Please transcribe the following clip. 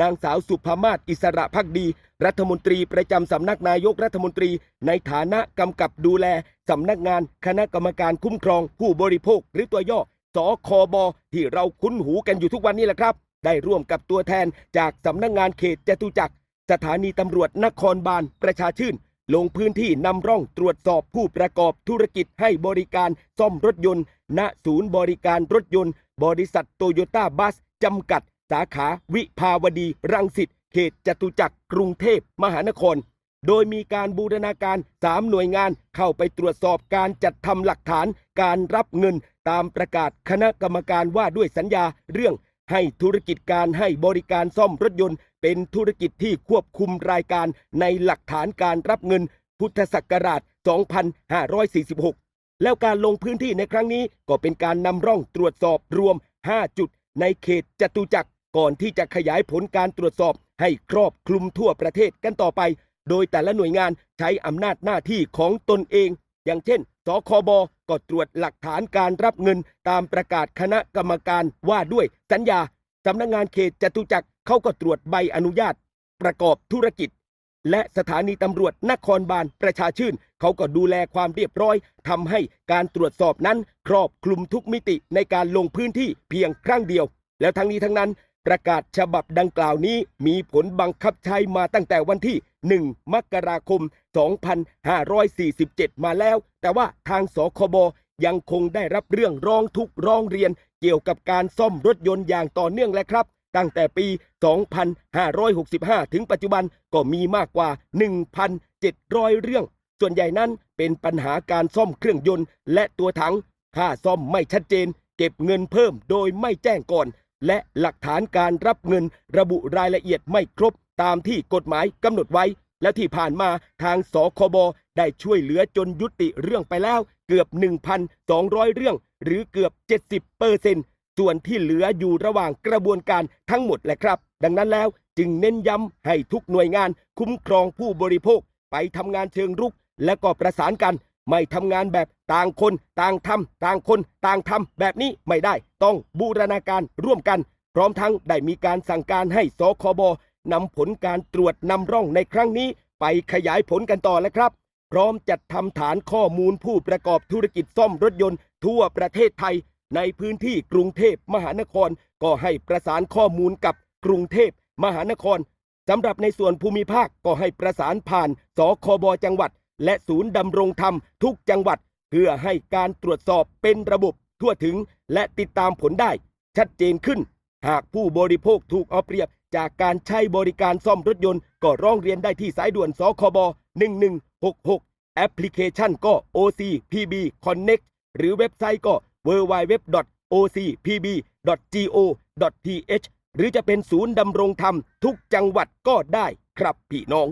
นางสาวสุภมาศ อิสระภักดีรัฐมนตรีประจำสำนักนายกรัฐมนตรีในฐานะกำกับดูแลสำนักงานคณะกรรมการคุ้มครองผู้บริโภคหรือตัวย่อสคบที่เราคุ้นหูกันอยู่ทุกวันนี้แหละครับได้ร่วมกับตัวแทนจากสำนักงานเขตจตุจักรสถานีตำรวจนครบาลประชาชื่นลงพื้นที่นำร่องตรวจสอบผู้ประกอบธุรกิจให้บริการซ่อมรถยนต์ณศูนย์บริการรถยนต์บริษัทโตโยต้าบัสจำกัดสาขาวิภาวดีรังสิตเขตจตุจักรกรุงเทพมหานครโดยมีการบูรณาการ3หน่วยงานเข้าไปตรวจสอบการจัดทำหลักฐานการรับเงินตามประกาศคณะกรรมการว่าด้วยสัญญาเรื่องให้ธุรกิจการให้บริการซ่อมรถยนต์เป็นธุรกิจที่ควบคุมรายการในหลักฐานการรับเงินพุทธศักราช 2546 แล้วการลงพื้นที่ในครั้งนี้ก็เป็นการนำร่องตรวจสอบรวม 5 จุดในเขตจตุจักรก่อนที่จะขยายผลการตรวจสอบให้ครอบคลุมทั่วประเทศกันต่อไปโดยแต่ละหน่วยงานใช้อำนาจหน้าที่ของตนเองอย่างเช่นสคบก็ตรวจหลักฐานการรับเงินตามประกาศคณะกรรมการว่าด้วยสัญญาสำนักงานเขตจตุจักรเขาก็ตรวจใบอนุญาตประกอบธุรกิจและสถานีตำรวจนครบาลประชาชื่นเขาก็ดูแลความเรียบร้อยทำให้การตรวจสอบนั้นครอบคลุมทุกมิติในการลงพื้นที่เพียงครั้งเดียวแล้วทั้งนี้ทั้งนั้นประกาศฉบับดังกล่าวนี้มีผลบังคับใช้มาตั้งแต่วันที่1 มกราคม 2547 มาแล้วแต่ว่าทางสคบยังคงได้รับเรื่องร้องทุกข์ร้องเรียนเกี่ยวกับการซ่อมรถยนต์อย่างต่อเนื่องและครับตั้งแต่ปี 2565 ถึงปัจจุบันก็มีมากกว่า 1,700 เรื่องส่วนใหญ่นั้นเป็นปัญหาการซ่อมเครื่องยนต์และตัวถังค่าซ่อมไม่ชัดเจนเก็บเงินเพิ่มโดยไม่แจ้งก่อนและหลักฐานการรับเงินระบุรายละเอียดไม่ครบตามที่กฎหมายกำหนดไว้และที่ผ่านมาทางสคบได้ช่วยเหลือจนยุติเรื่องไปแล้วเกือบ 1,200 เรื่องหรือเกือบ 70%ส่วนที่เหลืออยู่ระหว่างกระบวนการทั้งหมดแหละครับดังนั้นแล้วจึงเน้นย้ำให้ทุกหน่วยงานคุ้มครองผู้บริโภคไปทำงานเชิงรุกและก็ประสานกันไม่ทำงานแบบต่างคนต่างทำต่างคนต่างทำแบบนี้ไม่ได้ต้องบูรณาการร่วมกันพร้อมทั้งได้มีการสั่งการให้สคบนำผลการตรวจนำร่องในครั้งนี้ไปขยายผลกันต่อแล้วครับพร้อมจัดทำฐานข้อมูลผู้ประกอบธุรกิจซ่อมรถยนต์ทั่วประเทศไทยในพื้นที่กรุงเทพมหานครก็ให้ประสานข้อมูลกับกรุงเทพมหานครสำหรับในส่วนภูมิภาคก็ให้ประสานผ่านสคบจังหวัดและศูนย์ดำรงธรรมทุกจังหวัดเพื่อให้การตรวจสอบเป็นระบบทั่วถึงและติดตามผลได้ชัดเจนขึ้นหากผู้บริโภคถูกเอาเปรียบจากการใช้บริการซ่อมรถยนต์ก็ร้องเรียนได้ที่สายด่วนสคบ1166แอปพลิเคชันก็ OCPB Connect หรือเว็บไซต์ก็ www.ocpb.go.th หรือจะเป็นศูนย์ดำรงธรรมทุกจังหวัดก็ได้ครับพี่น้อง